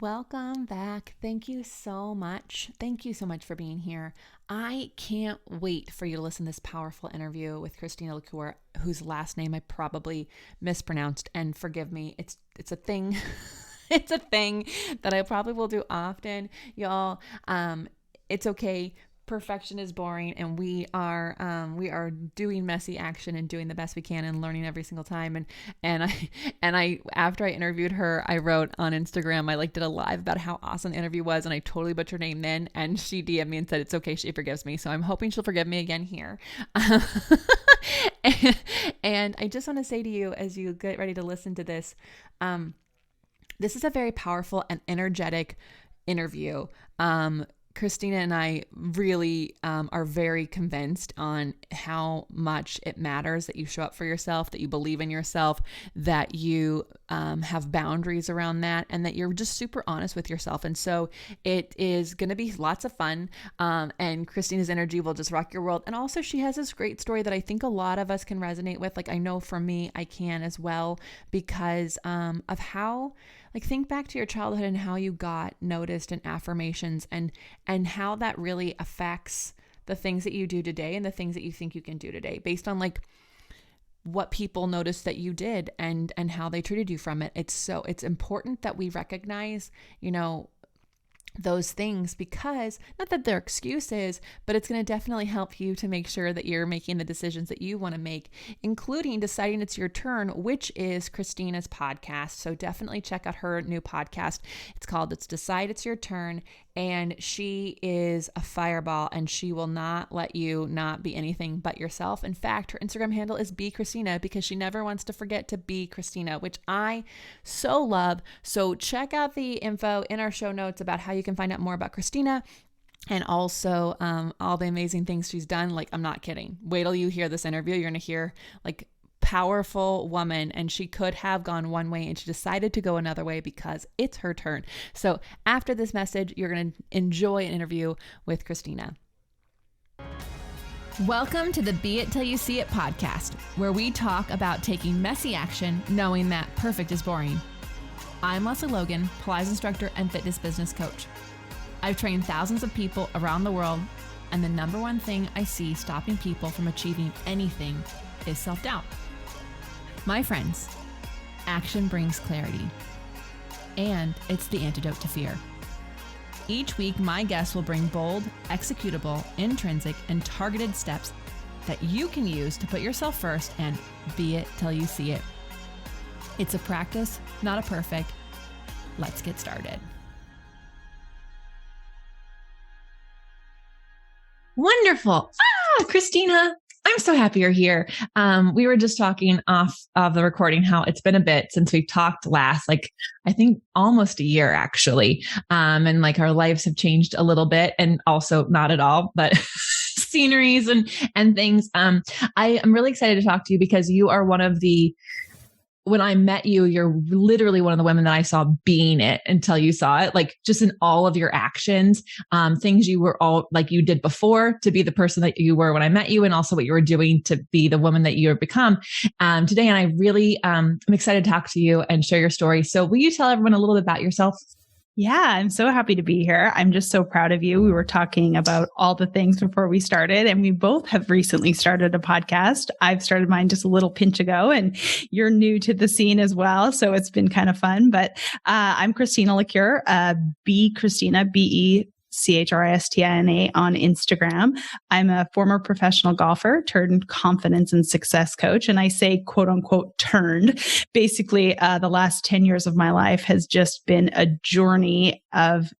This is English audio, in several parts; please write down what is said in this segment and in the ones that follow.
Welcome back. Thank you so much. Thank you so much for being here. I can't wait for you to listen to this powerful interview with Christina Lecuyer, whose last name I probably mispronounced, and forgive me. It's a thing. It's a thing that I probably will do often, y'all. It's okay. Perfection is boring, and we are doing messy action and doing the best we can and learning every single time. And I after I interviewed her, I wrote on Instagram, I did a live about how awesome the interview was, and I totally butchered her name then, and she DM'd me and said it's okay, she forgives me. So I'm hoping she'll forgive me again here. And I just want to say to you, as you get ready to listen to this, this is a very powerful and energetic interview. Christina and I really are very convinced on how much it matters that you show up for yourself, that you believe in yourself, that you have boundaries around that, and that you're just super honest with yourself. And so it is going to be lots of fun. And Christina's energy will just rock your world. And also she has this great story that I think a lot of us can resonate with. I know for me, I can as well, because of how... think back to your childhood and how you got noticed and affirmations and how that really affects the things that you do today and the things that you think you can do today based on what people noticed that you did and how they treated you from it. It's important that we recognize, those things, because not that they're excuses, but it's going to definitely help you to make sure that you're making the decisions that you want to make, including deciding it's your turn, which is Christina's podcast. So definitely check out her new podcast. It's called It's Decide It's Your Turn. And she is a fireball, and she will not let you not be anything but yourself. In fact, her Instagram handle is Be Christina, because she never wants to forget to be Christina, which I so love. So check out the info in our show notes about how you can find out more about Christina, and also all the amazing things she's done. I'm not kidding. Wait till you hear this interview. You're going to hear powerful woman, and she could have gone one way and she decided to go another way because it's her turn. So after this message, you're going to enjoy an interview with Christina. Welcome to the Be It Till You See It podcast, where we talk about taking messy action, knowing that perfect is boring. I'm Lesley Logan, Pilates instructor and fitness business coach. I've trained thousands of people around the world, and the number one thing I see stopping people from achieving anything is self-doubt. My friends, action brings clarity, and it's the antidote to fear. Each week, my guests will bring bold, executable, intrinsic, and targeted steps that you can use to put yourself first and be it till you see it. It's a practice, not a perfect. Let's get started. Wonderful. Christina, I'm so happy you're here. We were just talking off of the recording how it's been a bit since we talked last, I think almost a year actually. And our lives have changed a little bit, and also not at all, but sceneries and things. I am really excited to talk to you because you are when I met you, you're literally one of the women that I saw being it until you saw it, just in all of your actions, things you were all you did before to be the person that you were when I met you, and also what you were doing to be the woman that you have become today. And I really am excited to talk to you and share your story. So will you tell everyone a little bit about yourself? Yeah, I'm so happy to be here. I'm just so proud of you. We were talking about all the things before we started, and we both have recently started a podcast. I've started mine just a little pinch ago, and you're new to the scene as well. So it's been kind of fun. But I'm Christina Lecuyer, Be Christina, Christina on Instagram. I'm a former professional golfer turned confidence and success coach. And I say, quote unquote, turned. Basically, the last 10 years of my life has just been a journey of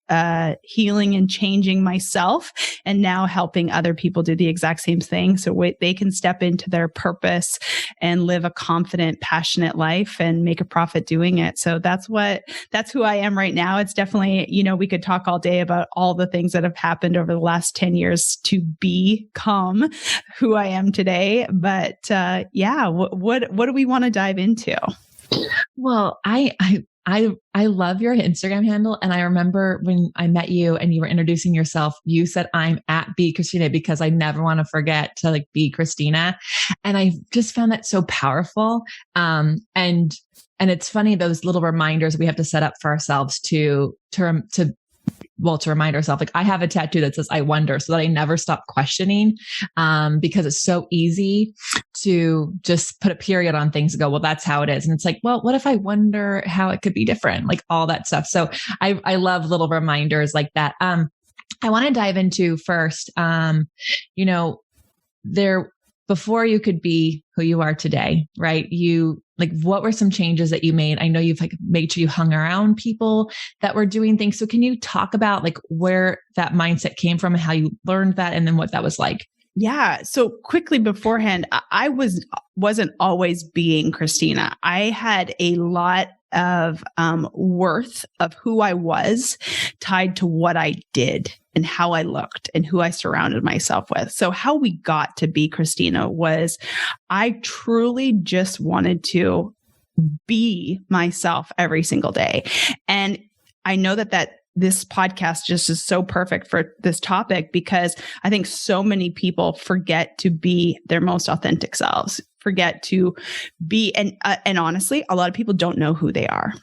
healing and changing myself, and now helping other people do the exact same thing. So they can step into their purpose and live a confident, passionate life and make a profit doing it. So that's who I am right now. It's definitely, we could talk all day about all the things that have happened over the last 10 years to become who I am today. But what do we want to dive into? Well, I I love your Instagram handle. And I remember when I met you and you were introducing yourself, you said, I'm at beit Christina, because I never want to forget to like be Christina. And I just found that so powerful. And it's funny, those little reminders we have to set up for ourselves to remind ourselves. Like, I have a tattoo that says, I wonder, so that I never stop questioning, because it's so easy to just put a period on things and go, well, that's how it is. And it's like, well, what if I wonder how it could be different? Like all that stuff. So I love little reminders like that. I want to dive into first, before you could be who you are today, right? What were some changes that you made? I know you've made sure you hung around people that were doing things. So can you talk about where that mindset came from and how you learned that, and then what that was like? Yeah. So quickly beforehand, I wasn't always being Christina. I had a lot of worth of who I was tied to what I did and how I looked and who I surrounded myself with. So how we got to be Christina was I truly just wanted to be myself every single day. And I know that this podcast just is so perfect for this topic, because I think so many people forget to be their most authentic selves, forget to be, and honestly, a lot of people don't know who they are.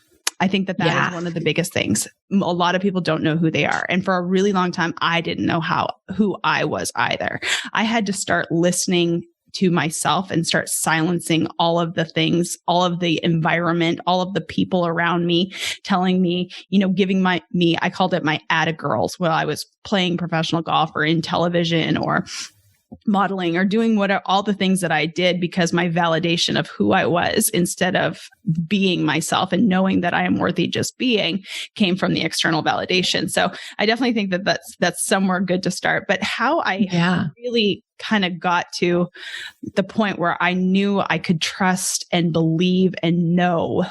I think that is one of the biggest things. A lot of people don't know who they are. And for a really long time, I didn't know who I was either. I had to start listening to myself and start silencing all of the things, all of the environment, all of the people around me telling me, giving I called it my atta girls while I was playing professional golf or in television or modeling or doing all the things that I did, because my validation of who I was instead of being myself and knowing that I am worthy just being came from the external validation. So I definitely think that that's somewhere good to start. But how I really kind of got to the point where I knew I could trust and believe and know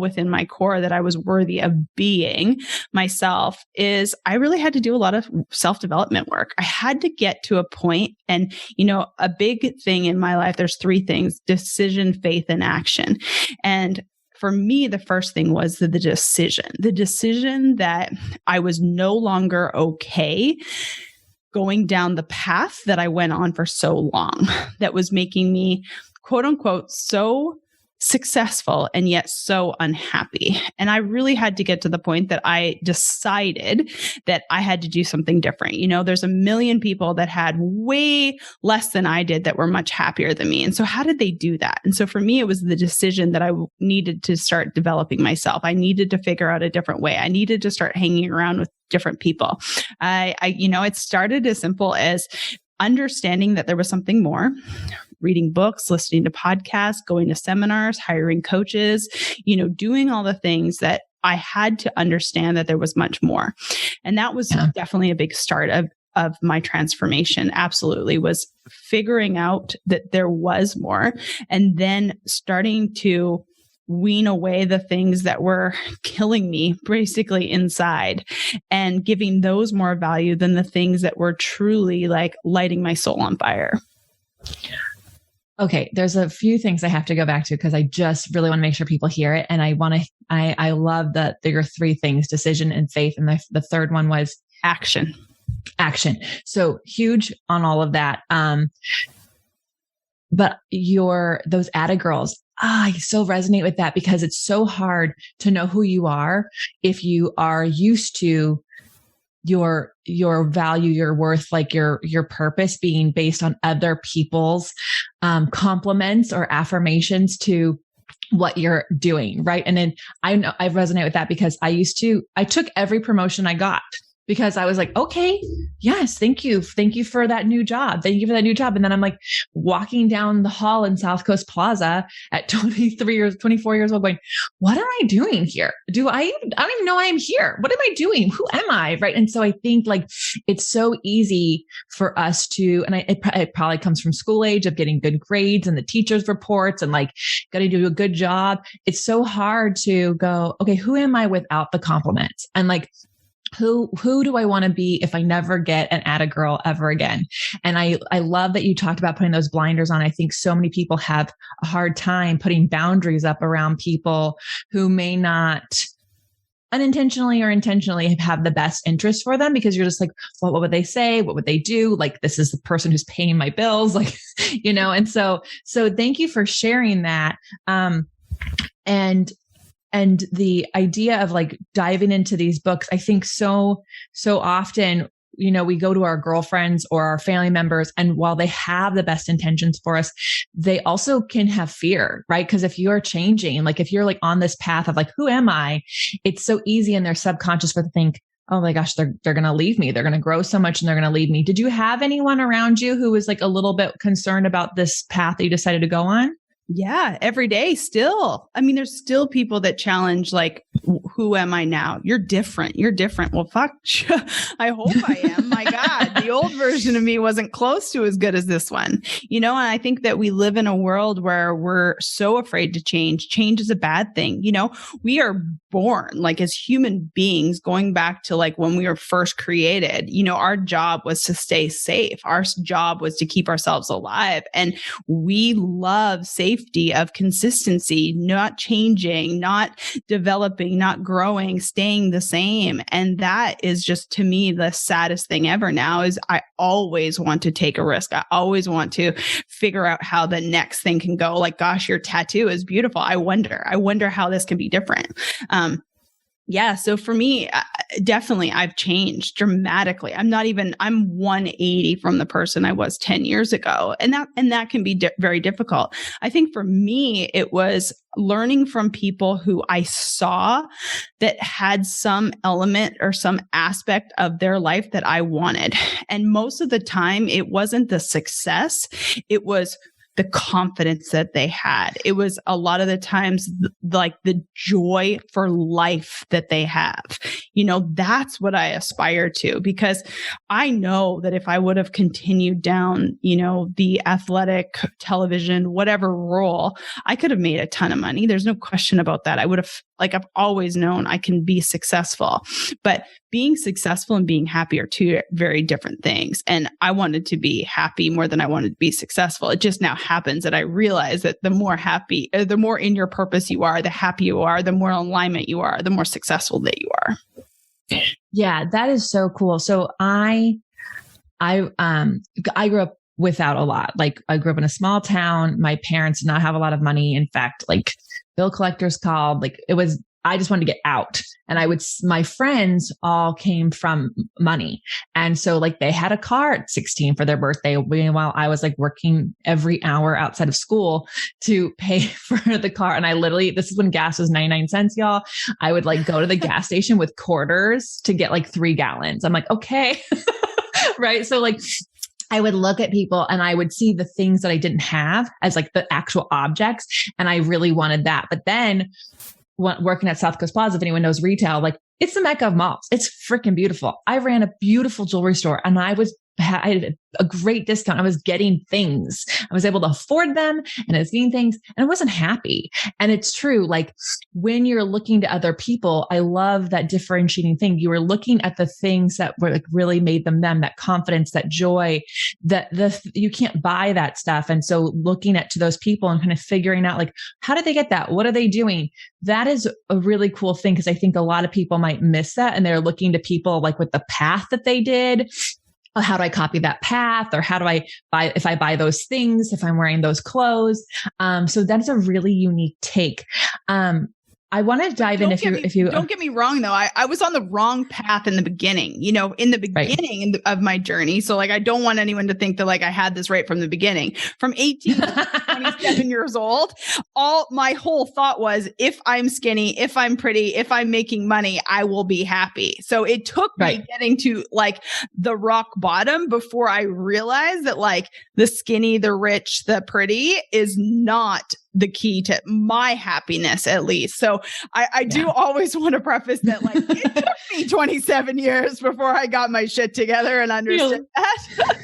within my core that I was worthy of being myself is I really had to do a lot of self-development work. I had to get to a point, and a big thing in my life, there's three things: decision, faith, and action. And for me, the first thing was the decision that I was no longer okay going down the path that I went on for so long, that was making me, quote unquote, so successful and yet so unhappy. And I really had to get to the point that I decided that I had to do something different. There's a million people that had way less than I did that were much happier than me. And so how did they do that? And so for me, it was the decision that I needed to start developing myself. I needed to figure out a different way. I needed to start hanging around with different people. It started as simple as understanding that there was something more, reading books, listening to podcasts, going to seminars, hiring coaches, doing all the things that I had to understand that there was much more. And that was definitely a big start of my transformation. Absolutely, was figuring out that there was more, and then starting to wean away the things that were killing me basically inside, and giving those more value than the things that were truly lighting my soul on fire. Okay, there's a few things I have to go back to, because I just really want to make sure people hear it. And I love that there are three those: decision and faith. And the third one was action. So huge on all of that. But those atta girls, I so resonate with that, because it's so hard to know who you are if you are used to your value, your worth, your purpose being based on other people's compliments or affirmations to what you're doing. Right. And then I know I resonate with that, because I took every promotion I got, because I was like, okay, yes, thank you. Thank you for that new job. Thank you for that new job. And then I'm walking down the hall in South Coast Plaza at 24 years old going, what am I doing here? I don't even know I am here. What am I doing? Who am I? Right. And so I think it's so easy for us to, and it probably comes from school age of getting good grades and the teacher's reports and got to do a good job. It's so hard to go, okay, who am I without the compliments? And who do I want to be if I never get an atta girl ever again? And I love that you talked about putting those blinders on. I think so many people have a hard time putting boundaries up around people who may not unintentionally or intentionally have the best interest for them, because you're just like, well, what would they say? What would they do? Like, this is the person who's paying my bills, like, and so thank you for sharing that. And the idea of like diving into these books, I think so often, we go to our girlfriends or our family members, and while they have the best intentions for us, they also can have fear, right? Because if you're changing, like if you're like on this path of like, who am I? It's so easy in their subconscious for them to think, oh my gosh, they're going to leave me. They're going to grow so much and they're going to leave me. Did you have anyone around you who was like a little bit concerned about this path that you decided to go on? Yeah, every day still. I mean, there's still people that challenge, like, who am I now? You're different. You're different. Well, fuck, I hope I am. My God, the old version of me wasn't close to as good as this one. And I think that we live in a world where we're so afraid to change. Change is a bad thing. We are born like as human beings, going back to like when we were first created, our job was to stay safe. Our job was to keep ourselves alive. And we love safety of consistency, not changing, not developing, not growing, staying the same. And that is just, to me, the saddest thing ever now is I always want to take a risk. I always want to figure out how the next thing can go. Like, gosh, your tattoo is beautiful. I wonder how this can be different. Yeah. So for me, definitely I've changed dramatically. I'm 180 from the person I was 10 years ago. And that can be very difficult. I think for me, it was learning from people who I saw that had some element or some aspect of their life that I wanted. And most of the time it wasn't the success. It was the confidence that they had. It was a lot of the times like the joy for life that they have. That's what I aspire to, because I know that if I would have continued down, the athletic, television, whatever role, I could have made a ton of money. There's no question about that. I would have, like, I've always known I can be successful, but being successful and being happy are two very different things. And I wanted to be happy more than I wanted to be successful. It just now happens that I realize that the more happy, the more in your purpose you are, the happier you are, the more in alignment you are, the more successful that you are. Yeah, that is so cool. So I grew up without a lot. Like, I grew up in a small town. My parents did not have a lot of money. In fact, like, bill collectors called, like, I just wanted to get out. And my friends all came from money. And so like they had a car at 16 for their birthday, while I was like working every hour outside of school to pay for the car. And this is when gas was 99 cents, y'all. I would like go to the gas station with quarters to get like 3 gallons. I'm like, okay. Right. So like, I would look at people and I would see the things that I didn't have as like the actual objects. And I really wanted that. But then working at South Coast Plaza, if anyone knows retail, like, it's the mecca of malls. It's freaking beautiful. I ran a beautiful jewelry store and I had a great discount. I was getting things. I was able to afford them and I was getting things and I wasn't happy. And it's true. Like, when you're looking to other people, I love that differentiating thing. You were looking at the things that were like really made them, that confidence, that joy, that you can't buy that stuff. And so looking to those people and kind of figuring out like, how did they get that? What are they doing? That is a really cool thing. Cause I think a lot of people might miss that. And they're looking to people like with the path that they did. How do I copy that path? Or how do I if I buy those things, if I'm wearing those clothes? So that's a really unique take. I want to dive in if you don't get me wrong though. I was on the wrong path in the beginning, in the beginning of my journey. So like, I don't want anyone to think that like I had this right from the beginning. From 18 to 27 years old, my whole thought was, if I'm skinny, if I'm pretty, if I'm making money, I will be happy. So it took me getting to like the rock bottom before I realized that like the skinny, the rich, the pretty is not the key to my happiness, at least. So I do always want to preface that like it took me 27 years before I got my shit together and understood that.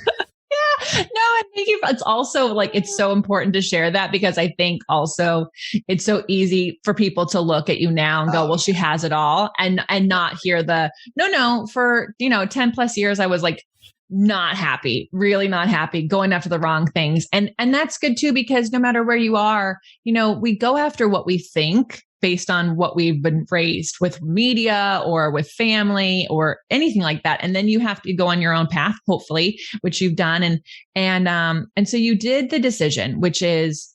I think it's also like, it's so important to share that, because I think also it's so easy for people to look at you now and go, well, she has it all, and not hear the, no, for, 10 plus years, I was like, not happy, really not happy, going after the wrong things. And that's good too, because no matter where you are, we go after what we think based on what we've been raised with media or with family or anything like that. And then you have to go on your own path, hopefully, which you've done. And so you did the decision, which is,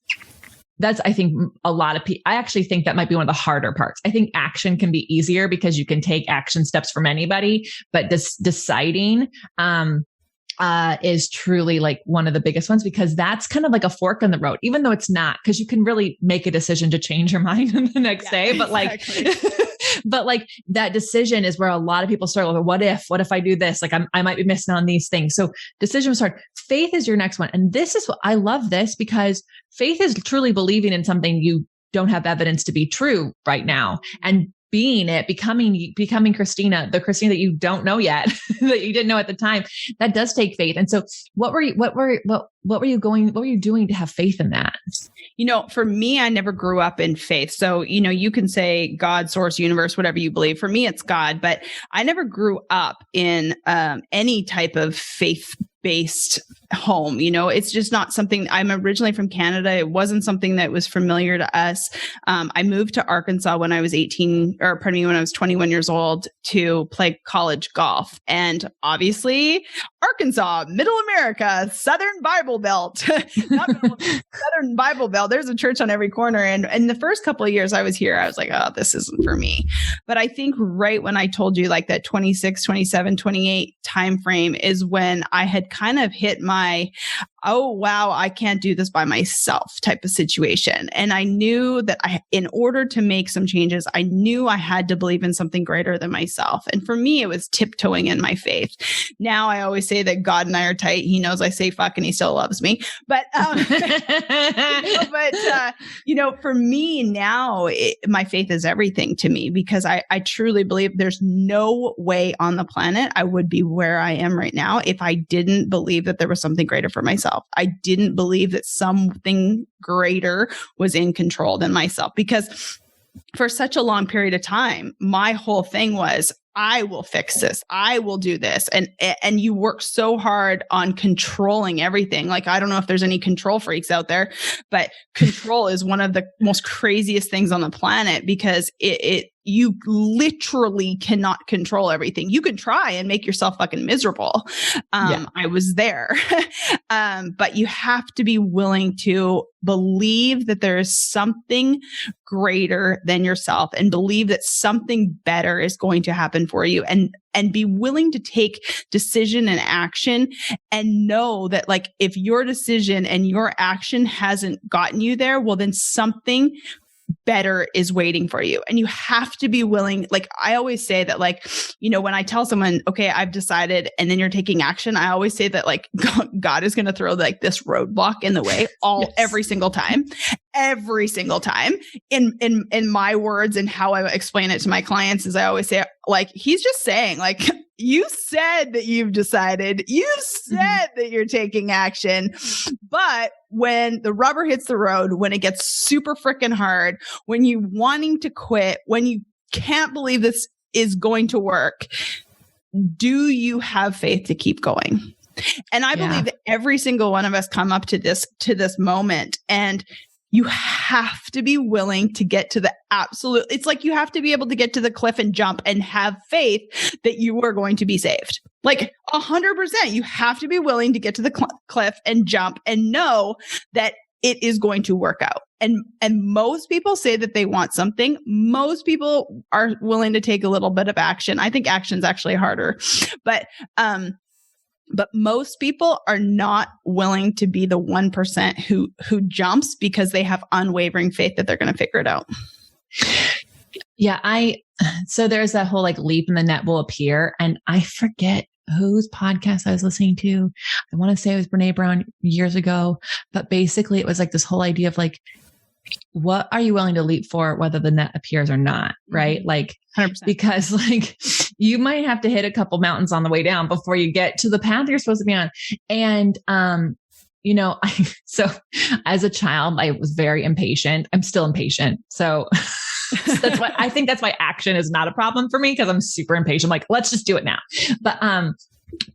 that's, I think a lot of people, I actually think that might be one of the harder parts. I think action can be easier because you can take action steps from anybody, but deciding, is truly like one of the biggest ones, because that's kind of like a fork in the road, even though it's not, because you can really make a decision to change your mind the next day. But but like that decision is where a lot of people struggle with, what if I do this? Like I might be missing on these things. So decision was hard. Faith is your next one. And this is what I love this, because faith is truly believing in something you don't have evidence to be true right now, and becoming Christina, the Christina that you don't know yet, that you didn't know at the time. That does take faith. And so what were you doing to have faith in that? For me, I never grew up in faith. So, you can say God, source, universe, whatever you believe. For me, it's God, but I never grew up in any type of faith-based home. It's just not something. I'm originally from Canada. It wasn't something that was familiar to us. I moved to Arkansas when I was when I was 21 years old to play college golf. And obviously Arkansas, Middle America, Southern Bible Belt, not Middle America, Southern Bible Belt. There's a church on every corner. And the first couple of years I was here, I was like, oh, this isn't for me. But I think right when I told you like that 26, 27, 28 timeframe is when I had kind of hit my, oh, wow, I can't do this by myself type of situation. And I knew that in order to make some changes, I knew I had to believe in something greater than myself. And for me, it was tiptoeing in my faith. Now I always say that God and I are tight. He knows I say fuck and he still loves me. But, for me now, my faith is everything to me, because I truly believe there's no way on the planet I would be where I am right now if I didn't believe that there was something greater for myself. I didn't believe that something greater was in control than myself, because for such a long period of time, my whole thing was, I will fix this. I will do this. And you work so hard on controlling everything. Like, I don't know if there's any control freaks out there, but control is one of the most craziest things on the planet, because you literally cannot control everything. You can try and make yourself fucking miserable. I was there. But you have to be willing to believe that there is something greater than yourself, and believe that something better is going to happen for you, and be willing to take decision and action, and know that like, if your decision and your action hasn't gotten you there, well, then something better is waiting for you. And you have to be willing. Like I always say that, like, when I tell someone, okay, I've decided, and then you're taking action, I always say that like God is going to throw like this roadblock in the way every single time in my words. And how I explain it to my clients is I always say, like, he's just saying, like, you said that you've decided, you said that you're taking action, but when the rubber hits the road, when it gets super freaking hard, when you wanting to quit, when you can't believe this is going to work, do you have faith to keep going? And I believe that every single one of us come up to this moment, and you have to be willing to get to the absolute. It's like you have to be able to get to the cliff and jump and have faith that you are going to be saved. Like 100%. You have to be willing to get to the cliff and jump and know that it is going to work out. And most people say that they want something. Most people are willing to take a little bit of action. I think action is actually harder, but most people are not willing to be the 1% who jumps because they have unwavering faith that they're going to figure it out. Yeah. So there's that whole like leap in the net will appear. And I forget whose podcast I was listening to. I want to say it was Brene Brown years ago, but basically it was like this whole idea of like, what are you willing to leap for, whether the net appears or not? Right. Like, 100%. because like you might have to hit a couple mountains on the way down before you get to the path you're supposed to be on. And, so as a child, I was very impatient. I'm still impatient. So that's why I think that's why action is not a problem for me, because I'm super impatient. I'm like, let's just do it now.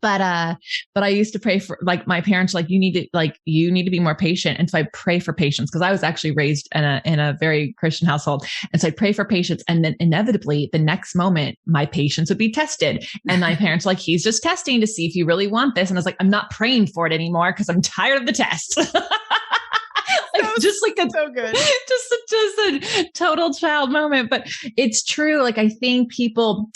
But I used to pray for, like, my parents, like, you need to be more patient. And so I pray for patience, because I was actually raised in a very Christian household. And so I pray for patience. And then inevitably the next moment, my patience would be tested. And my parents were like, he's just testing to see if you really want this. And I was like, I'm not praying for it anymore because I'm tired of the test. Just like a, so good. Just a total child moment. But it's true. Like, I think people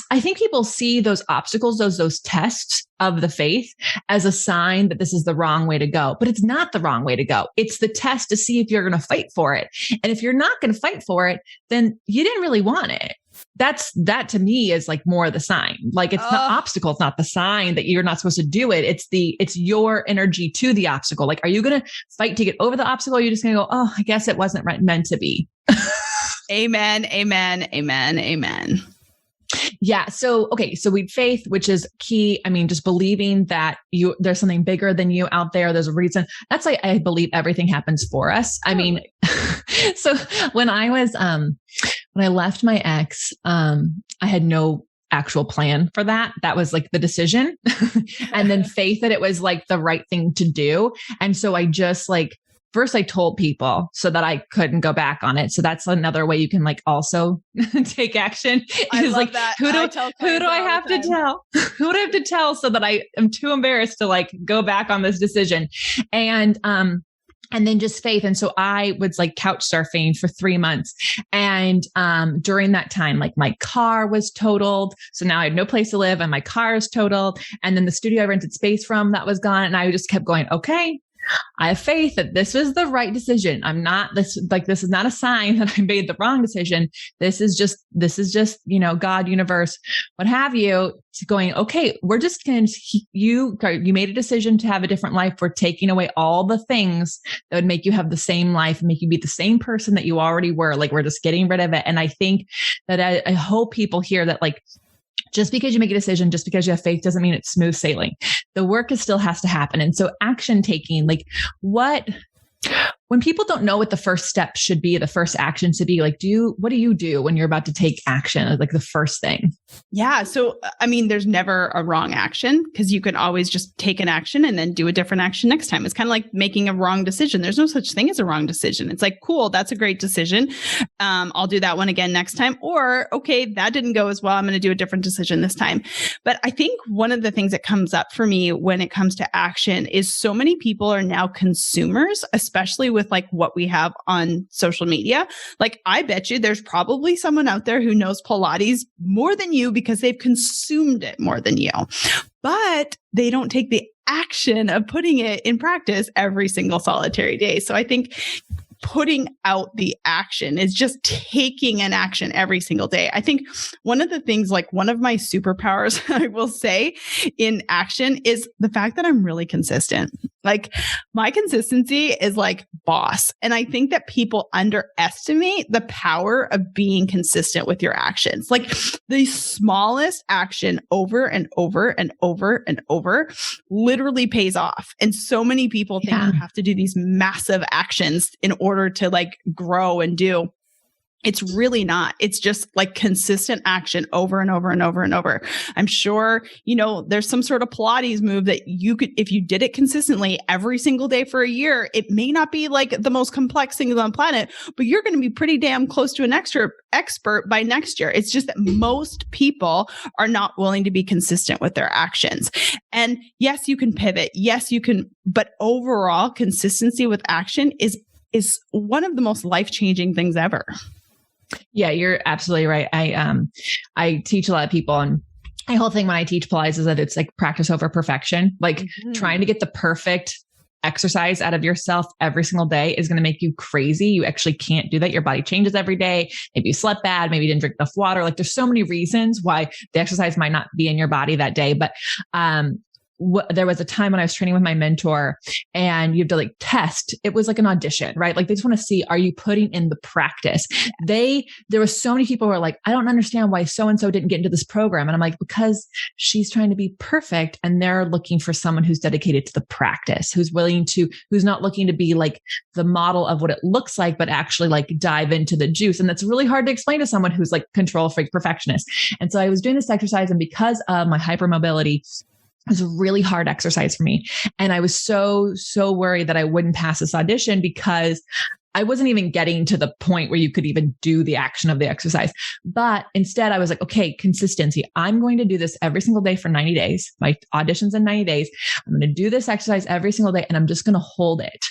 see those obstacles, those tests of the faith as a sign that this is the wrong way to go, but it's not the wrong way to go. It's the test to see if you're going to fight for it. And if you're not going to fight for it, then you didn't really want it. That to me is like more the sign. Like, it's the obstacle. It's not the sign that you're not supposed to do it. It's your energy to the obstacle. Like, are you going to fight to get over the obstacle? Or are you just going to go, oh, I guess it wasn't meant to be. Amen. Amen. Amen. Amen. Yeah. So we'd faith, which is key. I mean, just believing that there's something bigger than you out there. There's a reason. That's like, I believe everything happens for us. I mean, so when I left my ex, I had no actual plan for that. That was like the decision. And then faith that it was like the right thing to do. And so I just like, first I told people so that I couldn't go back on it. So that's another way you can like also take action. Is like, that. who do I have to tell? Who do I have to tell so that I am too embarrassed to like go back on this decision? And then just faith. And so I was like couch surfing for 3 months. And during that time, like my car was totaled. So now I had no place to live and my car is totaled. And then the studio I rented space from, that was gone. And I just kept going, okay, I have faith that this was the right decision. This is not a sign that I made the wrong decision. This is just, God, universe, what have you, to going, okay, we're just going to, you made a decision to have a different life. We're taking away all the things that would make you have the same life, make you be the same person that you already were. Like, we're just getting rid of it. And I think that I hope people hear that, like, just because you make a decision, just because you have faith doesn't mean it's smooth sailing. The work still has to happen. And so action taking, like when people don't know what the first step should be, the first action should be, like, what do you do when you're about to take action? Like the first thing. Yeah. So, I mean, there's never a wrong action, because you can always just take an action and then do a different action next time. It's kind of like making a wrong decision. There's no such thing as a wrong decision. It's like, cool, that's a great decision. I'll do that one again next time. Or, okay, that didn't go as well. I'm going to do a different decision this time. But I think one of the things that comes up for me when it comes to action is so many people are now consumers, especially with like what we have on social media. Like, I bet you there's probably someone out there who knows Pilates more than you because they've consumed it more than you, but they don't take the action of putting it in practice every single solitary day. So I think putting out the action is just taking an action every single day. I think one of the things, like one of my superpowers, I will say, in action is the fact that I'm really consistent. Like, my consistency is like boss. And I think that people underestimate the power of being consistent with your actions. Like, the smallest action over and over and over and over literally pays off. And so many people think you have to do these massive actions in order to like grow and do. It's really not. It's just like consistent action over and over and over and over. I'm sure, there's some sort of Pilates move that you could, if you did it consistently every single day for a year, it may not be like the most complex thing on the planet, but you're going to be pretty damn close to an expert by next year. It's just that most people are not willing to be consistent with their actions. And yes, you can pivot. Yes, you can, but overall consistency with action is one of the most life-changing things ever. Yeah, you're absolutely right. I teach a lot of people, and my whole thing when I teach Pilates is that it's like practice over perfection. Like, trying to get the perfect exercise out of yourself every single day is going to make you crazy. You actually can't do that. Your body changes every day. Maybe you slept bad. Maybe you didn't drink enough water. Like, there's so many reasons why the exercise might not be in your body that day. But there was a time when I was training with my mentor and you have to like test. It was like an audition, right? Like they just want to see, are you putting in the practice? There were so many people who were like, I don't understand why so-and-so didn't get into this program. And I'm like, because she's trying to be perfect. And they're looking for someone who's dedicated to the practice, who's not looking to be like the model of what it looks like, but actually like dive into the juice. And that's really hard to explain to someone who's like control freak perfectionist. And so I was doing this exercise, and because of my hypermobility, it was a really hard exercise for me. And I was so worried that I wouldn't pass this audition because I wasn't even getting to the point where you could even do the action of the exercise. But instead I was like, okay, consistency. I'm going to do this every single day for 90 days. My audition's in 90 days. I'm going to do this exercise every single day, and I'm just going to hold it.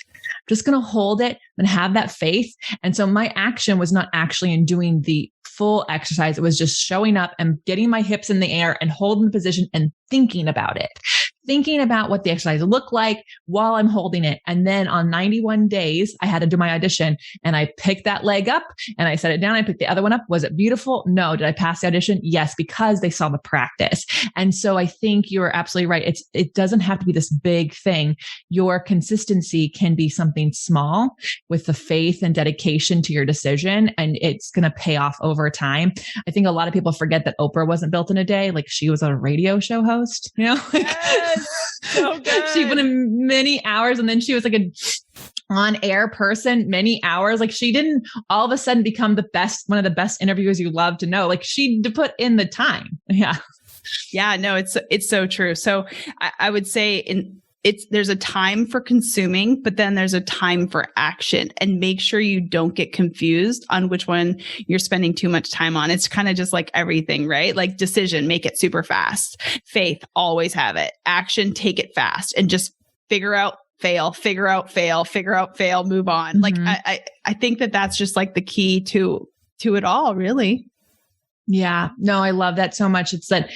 Just going to hold it and have that faith. And so my action was not actually in doing the full exercise. It was just showing up and getting my hips in the air and holding the position and thinking about it, thinking about what the exercise looked like while I'm holding it. And then on 91 days, I had to do my audition, and I picked that leg up and I set it down. I picked the other one up. Was it beautiful? No. Did I pass the audition? Yes, because they saw the practice. And so I think you're absolutely right. It doesn't have to be this big thing. Your consistency can be something small with the faith and dedication to your decision, and it's going to pay off over time. I think a lot of people forget that Oprah wasn't built in a day. Like, she was a radio show host, you know? Yes, so good. She put in many hours, and then she was like a on-air person, many hours. Like, she didn't all of a sudden become one of the best interviewers you love to know. Like, she put in the time. Yeah. Yeah, no, it's so true. So I would say there's a time for consuming, but then there's a time for action, and make sure you don't get confused on which one you're spending too much time on. It's kind of just like everything, right? Like decision, make it super fast. Faith, always have it. Action, take it fast, and just figure out, fail, figure out, fail, figure out, fail, move on. Mm-hmm. Like I think that's just like the key to it all, really. Yeah, no, I love that so much. It's that,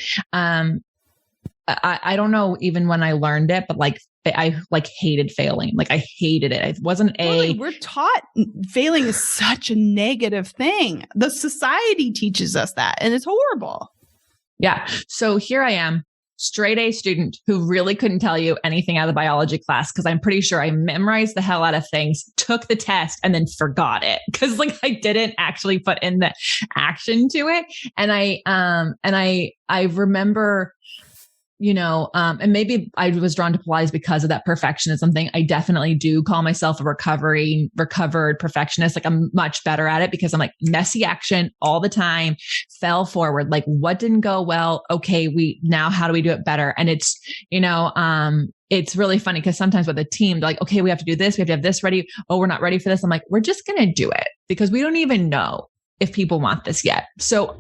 I don't know even when I learned it, but like I like hated failing. Like, I hated it. It wasn't we're taught failing is such a negative thing. The society teaches us that, and it's horrible. Yeah. So here I am, straight A student who really couldn't tell you anything out of the biology class, because I'm pretty sure I memorized the hell out of things, took the test, and then forgot it because like I didn't actually put in the action to it. And I remember, you know, and maybe I was drawn to Pilates because of that perfectionism thing. I definitely do call myself a recovered perfectionist. Like, I'm much better at it because I'm like messy action all the time, fell forward. Like, what didn't go well? Okay, how do we do it better? And it's, you know, it's really funny because sometimes with a team, they're like, okay, we have to do this. We have to have this ready. Oh, we're not ready for this. I'm like, we're just going to do it because we don't even know if people want this yet. So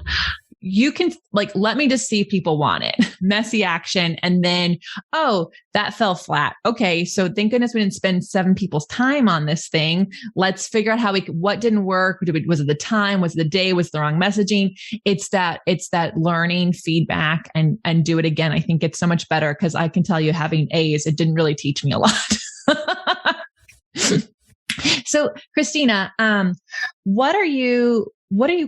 you can like, let me just see if people want it. Messy action. And then, oh, that fell flat. Okay. So thank goodness we didn't spend 7 people's time on this thing. Let's figure out what didn't work. Was it the time? Was it the day? Was it the wrong messaging? It's that learning feedback and do it again. I think it's so much better because I can tell you, having A's, it didn't really teach me a lot. So Christina, what are you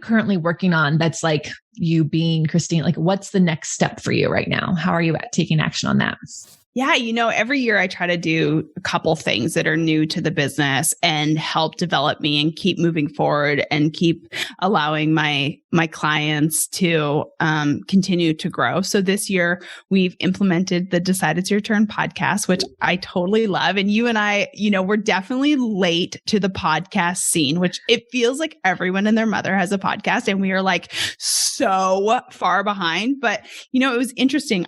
currently working on that's like you being Christine? Like, what's the next step for you right now? How are you taking action on that? Yeah, you know, every year I try to do a couple things that are new to the business and help develop me and keep moving forward and keep allowing my clients to continue to grow. So this year we've implemented the Decide It's Your Turn podcast, which I totally love. And you and I, you know, we're definitely late to the podcast scene, which it feels like everyone and their mother has a podcast, and we are like so far behind. But, you know, it was interesting.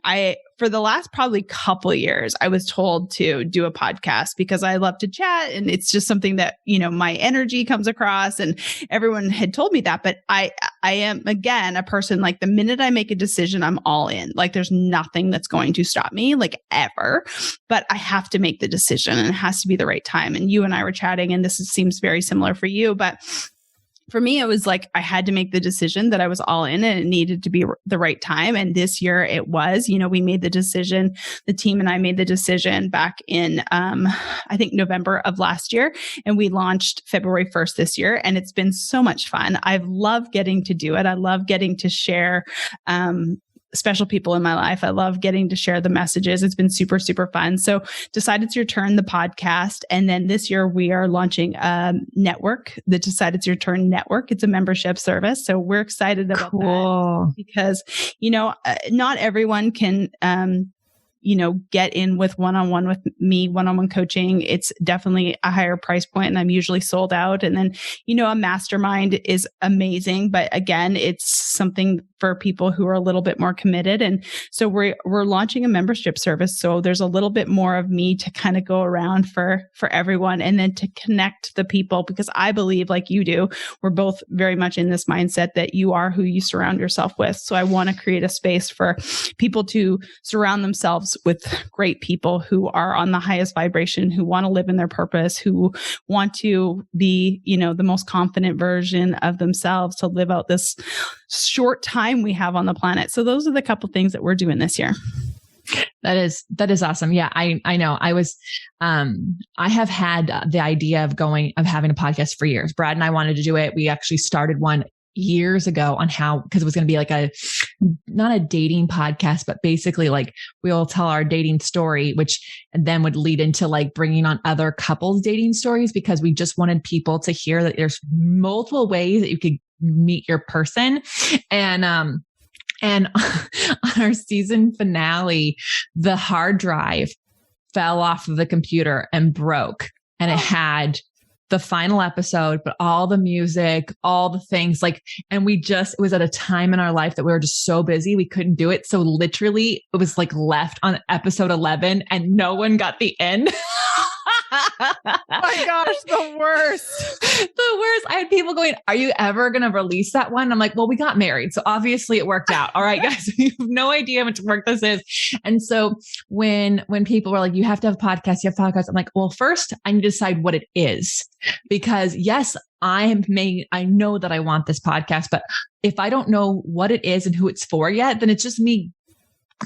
For the last probably couple of years, I was told to do a podcast because I love to chat, and it's just something that, you know, my energy comes across, and everyone had told me that. But I am, again, a person, like, the minute I make a decision, I'm all in. Like, there's nothing that's going to stop me, like, ever. But I have to make the decision, and it has to be the right time. And you and I were chatting, and seems very similar for you, but for me, it was like I had to make the decision that I was all in, and it needed to be the right time. And this year it was, you know, we made the decision, the team and I made the decision back in, I think November of last year, and we launched February 1st this year. And it's been so much fun. I've loved getting to do it. I love getting to share, special people in my life. I love getting to share the messages. It's been super, super fun. So Decide It's Your Turn, the podcast. And then this year we are launching a network, the Decide It's Your Turn network. It's a membership service. So we're excited about that because, not everyone can, get in with one-on-one with me, one-on-one coaching. It's definitely a higher price point and I'm usually sold out. And then, a mastermind is amazing, but again, it's something for people who are a little bit more committed. And so we're launching a membership service. So there's a little bit more of me to kind of go around for everyone and then to connect the people, because I believe, like you do, we're both very much in this mindset that you are who you surround yourself with. So I want to create a space for people to surround themselves with great people who are on the highest vibration, who want to live in their purpose, who want to be, the most confident version of themselves to live out this short time we have on the planet. So those are the couple things that we're doing this year. That is awesome. Yeah, I know. I have had the idea of having a podcast for years. Brad and I wanted to do it. We actually started one years ago on because it was going to be like not a dating podcast, but basically like we'll tell our dating story, which then would lead into like bringing on other couples dating stories, because we just wanted people to hear that there's multiple ways that you could meet your person. And on our season finale, the hard drive fell off of the computer and broke, and it had the final episode, but all the music, all the things and it was at a time in our life that we were just so busy, we couldn't do it. So literally it was left on episode 11 and no one got the end. My gosh, the worst. The worst. I had people going, "Are you ever going to release that one?" I'm like, "Well, we got married, so obviously it worked out." All right, guys, you have no idea how much work this is. And so when people were like, "You have to have a podcast, you have a podcast," I'm like, "Well, first I need to decide what it is, because yes, I know that I want this podcast, but if I don't know what it is and who it's for yet, then it's just me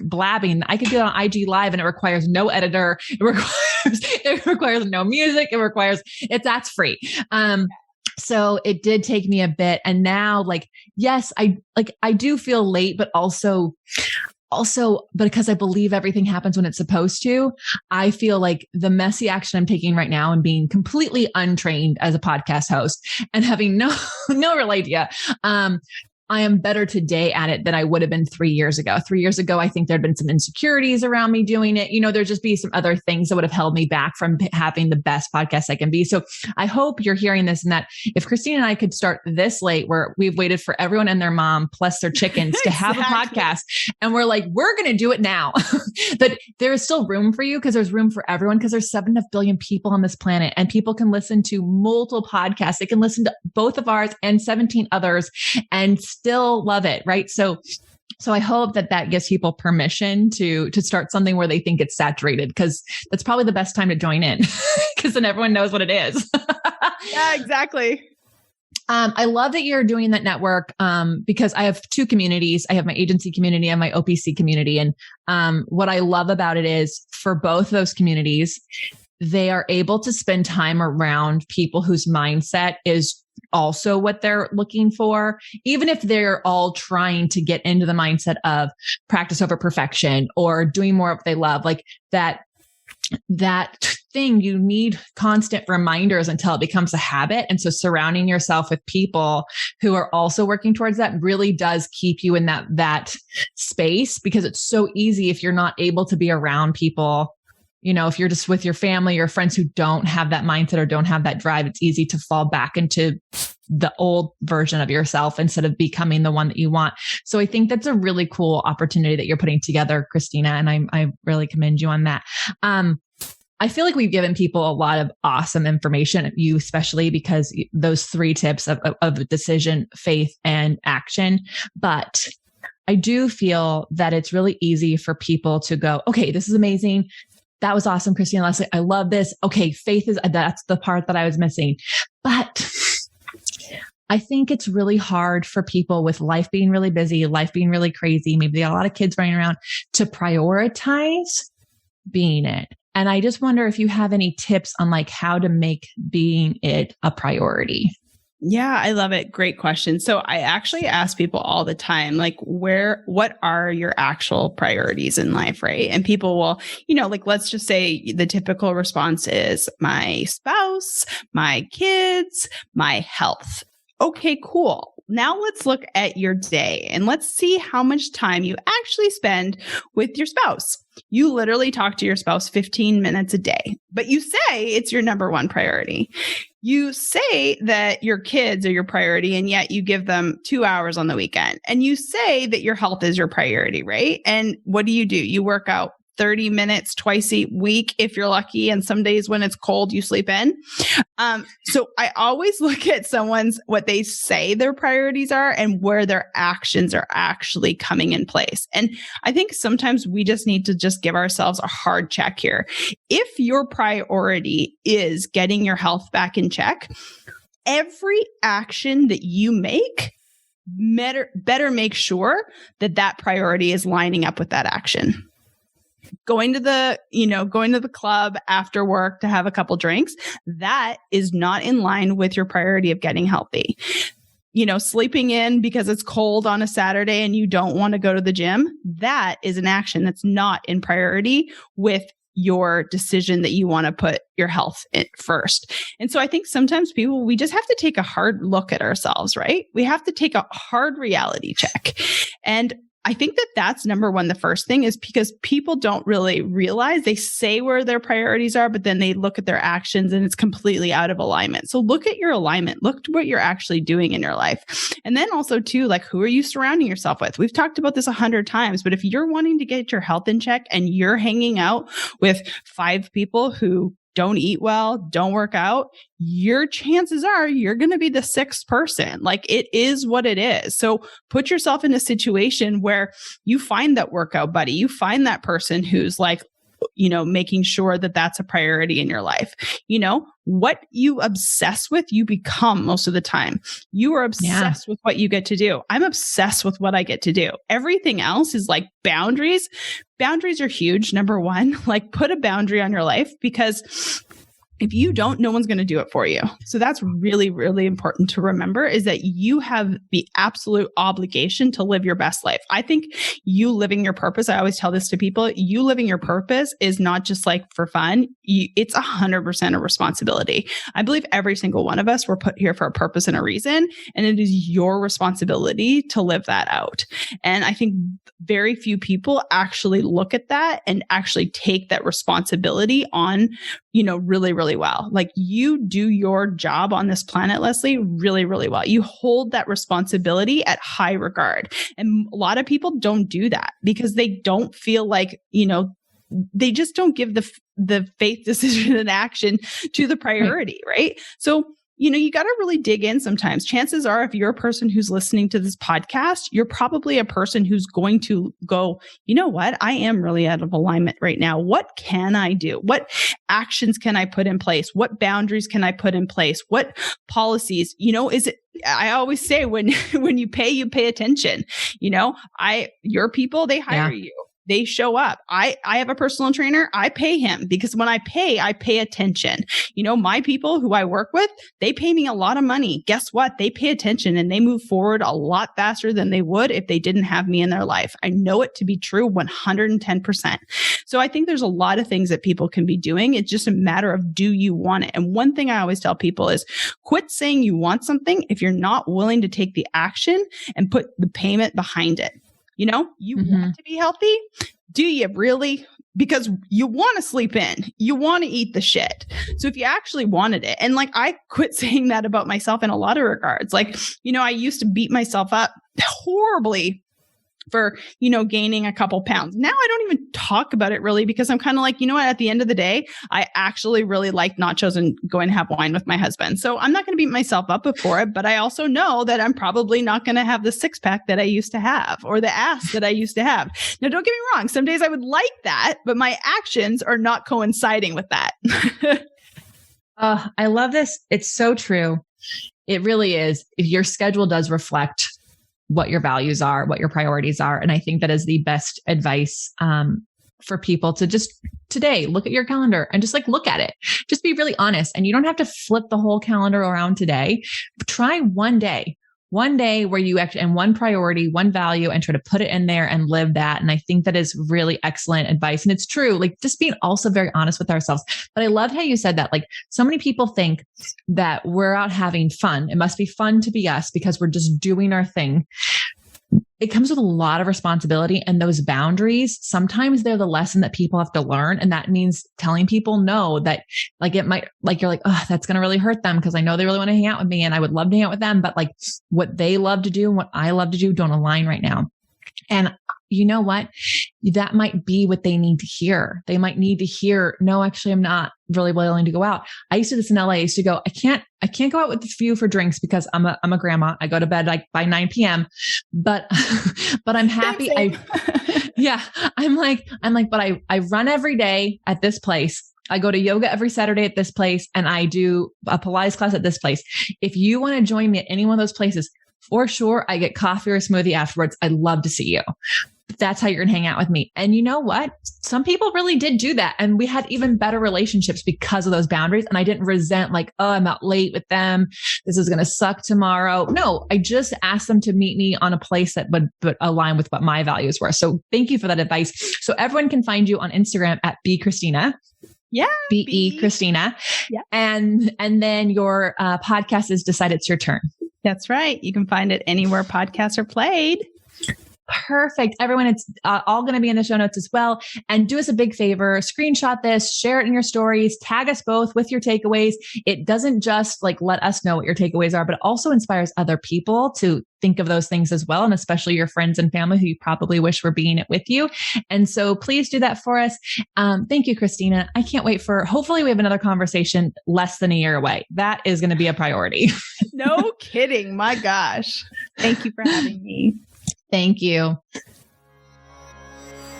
blabbing. I could do it on IG Live and it requires no editor. It requires no music. That's free. So it did take me a bit. And now yes, I do feel late, but also because I believe everything happens when it's supposed to, I feel like the messy action I'm taking right now and being completely untrained as a podcast host and having no real idea, I am better today at it than I would have been 3 years ago. 3 years ago, I think there'd been some insecurities around me doing it. There'd just be some other things that would have held me back from having the best podcast I can be. So I hope you're hearing this, and that if Christina and I could start this late, where we've waited for everyone and their mom plus their chickens to have a podcast, and we're going to do it now, that there is still room for you, because there's room for everyone, because there's 7.5 billion people on this planet, and people can listen to multiple podcasts. They can listen to both of ours and 17 others and still love it. Right. So I hope that gives people permission to start something where they think it's saturated, because that's probably the best time to join in, because then everyone knows what it is. Yeah, exactly. I love that you're doing that network, because I have two communities. I have my agency community and my OPC community. And what I love about it is, for both those communities, they are able to spend time around people whose mindset is also what they're looking for, even if they're all trying to get into the mindset of practice over perfection or doing more of what they love. That thing, you need constant reminders until it becomes a habit. And so surrounding yourself with people who are also working towards that really does keep you in that space, because it's so easy if you're not able to be around people. If you're just with your family or friends who don't have that mindset or don't have that drive, it's easy to fall back into the old version of yourself instead of becoming the one that you want. So I think that's a really cool opportunity that you're putting together, Christina, and I really commend you on that. I feel like we've given people a lot of awesome information, you especially, because those 3 tips of decision, faith, and action. But I do feel that it's really easy for people to go, "Okay, this is amazing. That was awesome, Christina, Lesley. I love this. Okay, that's the part that I was missing." But I think it's really hard for people with life being really busy, life being really crazy. Maybe they have a lot of kids running around, to prioritize being it. And I just wonder if you have any tips on how to make being it a priority. Yeah, I love it. Great question. So I actually ask people all the time, like, what are your actual priorities in life? Right. And people will, like, let's just say the typical response is my spouse, my kids, my health. Okay, cool. Now let's look at your day and let's see how much time you actually spend with your spouse. You literally talk to your spouse 15 minutes a day, but you say it's your number one priority. You say that your kids are your priority, and yet you give them 2 hours on the weekend. And you say that your health is your priority, right? And what do? You work out 30 minutes twice a week if you're lucky. And some days when it's cold, you sleep in. So I always look at what they say their priorities are and where their actions are actually coming in place. And I think sometimes we just need to just give ourselves a hard check here. If your priority is getting your health back in check, every action that you make better make sure that that priority is lining up with that action. Going to the club after work to have a couple drinks, that is not in line with your priority of getting healthy. Sleeping in because it's cold on a Saturday and you don't want to go to the gym, that is an action that's not in priority with your decision that you want to put your health in first. And so I think sometimes we just have to take a hard look at ourselves, right? We have to take a hard reality check. And I think that that's number one. The first thing is because people don't really realize, they say where their priorities are, but then they look at their actions and it's completely out of alignment. So look at your alignment, look to what you're actually doing in your life. And then also too, like, who are you surrounding yourself with? We've talked about this 100 times, but if you're wanting to get your health in check and you're hanging out with 5 people who don't eat well, don't work out, your chances are you're going to be the 6th person. Like, it is what it is. So put yourself in a situation where you find that workout buddy, you find that person who's like, making sure that that's a priority in your life. What you obsess with, you become most of the time. You are obsessed with what you get to do. I'm obsessed with what I get to do. Everything else is like boundaries. Boundaries are huge. Number one, like, put a boundary on your life, because if you don't, no one's going to do it for you. So that's really, really important to remember, is that you have the absolute obligation to live your best life. I think you living your purpose, I always tell this to people, you living your purpose is not just like for fun. It's 100% a responsibility. I believe every single one of us were put here for a purpose and a reason, and it is your responsibility to live that out. And I think very few people actually look at that and actually take that responsibility on, really, really well. Like, you do your job on this planet, Lesley, really, really well. You hold that responsibility at high regard. And a lot of people don't do that because they don't feel like, they just don't give the faith, decision, and action to the priority, right? So, you got to really dig in sometimes. Chances are, if you're a person who's listening to this podcast, you're probably a person who's going to go, you know what? I am really out of alignment right now. What can I do? What actions can I put in place? What boundaries can I put in place? What policies, I always say when you pay attention. Your people, they hire you. They show up. I have a personal trainer. I pay him because when I pay attention. My people who I work with, they pay me a lot of money. Guess what? They pay attention and they move forward a lot faster than they would if they didn't have me in their life. I know it to be true 110%. So I think there's a lot of things that people can be doing. It's just a matter of, do you want it? And one thing I always tell people is, quit saying you want something if you're not willing to take the action and put the payment behind it. You want to be healthy? Do you really? Because you want to sleep in, you want to eat the shit. So if you actually wanted it, and like, I quit saying that about myself in a lot of regards. Like, I used to beat myself up horribly for, gaining a couple pounds. Now I don't even talk about it really, because I'm kind of like, at the end of the day, I actually really like nachos and going to have wine with my husband. So I'm not going to beat myself up for it, but I also know that I'm probably not going to have the 6-pack that I used to have, or the ass that I used to have. Now, don't get me wrong. Some days I would like that, but my actions are not coinciding with that. I love this. It's so true. It really is. Your schedule does reflect what your values are, what your priorities are. And I think that is the best advice for people to just today, look at your calendar and just like look at it. Just be really honest. And you don't have to flip the whole calendar around today. Try one day where you actually, and one priority, one value, and try to put it in there and live that. And I think that is really excellent advice. And it's true, like just being also very honest with ourselves. But I loved how you said that, like so many people think that we're out having fun. It must be fun to be us because we're just doing our thing. It comes with a lot of responsibility, and those boundaries, sometimes they're the lesson that people have to learn. And that means telling people no, that like it might, like you're like, oh, that's going to really hurt them because I know they really want to hang out with me and I would love to hang out with them. But like what they love to do and what I love to do don't align right now. And you know what? That might be what they need to hear. They might need to hear, no, actually, I'm not really willing to go out. I used to do this in LA. I used to go, I can't go out with you for drinks because I'm a grandma. I go to bed like by 9 p.m. But I'm happy. I'm like, but I run every day at this place. I go to yoga every Saturday at this place, and I do a Pilates class at this place. If you want to join me at any one of those places, for sure, I get coffee or a smoothie afterwards. I'd love to see you. That's how you're going to hang out with me. And you know what? Some people really did do that. And we had even better relationships because of those boundaries. And I didn't resent like, oh, I'm out late with them. This is going to suck tomorrow. No, I just asked them to meet me on a place that would align with what my values were. So thank you for that advice. So everyone can find you on Instagram at @bechristina. Yeah. BE Christina. Yeah. And then your podcast is Decide It's Your Turn. That's right. You can find it anywhere podcasts are played. Perfect. Everyone, it's all going to be in the show notes as well. And do us a big favor, screenshot this, share it in your stories, tag us both with your takeaways. It doesn't just like let us know what your takeaways are, but it also inspires other people to think of those things as well. And especially your friends and family who you probably wish were being it with you. And so please do that for us. Thank you, Christina. I can't wait hopefully we have another conversation less than a year away. That is going to be a priority. No kidding. My gosh. Thank you for having me. Thank you.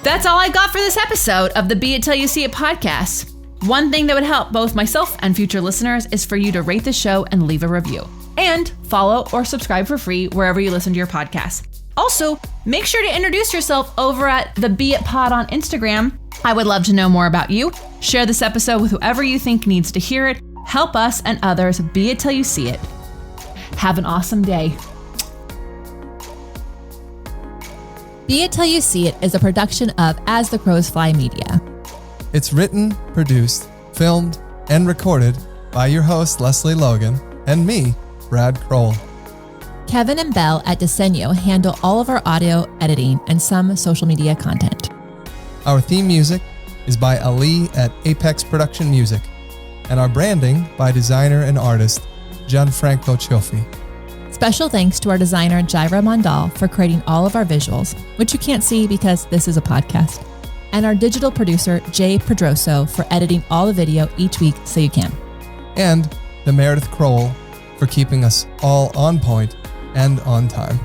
That's all I got for this episode of the Be It Till You See It podcast. One thing that would help both myself and future listeners is for you to rate the show and leave a review. And follow or subscribe for free wherever you listen to your podcast. Also, make sure to introduce yourself over at the Be It Pod on Instagram. I would love to know more about you. Share this episode with whoever you think needs to hear it. Help us and others be it till you see it. Have an awesome day. Be It Till You See It is a production of As the Crows Fly Media. It's written, produced, filmed, and recorded by your host, Lesley Logan, and me, Brad Kroll. Kevin and Belle at Disenyo handle all of our audio editing and some social media content. Our theme music is by Ali at Apex Production Music, and our branding by designer and artist Gianfranco Cioffi. Special thanks to our designer, Jaira Mondal, for creating all of our visuals, which you can't see because this is a podcast, and our digital producer, Jay Pedroso, for editing all the video each week so you can. And to Meredith Kroll for keeping us all on point and on time.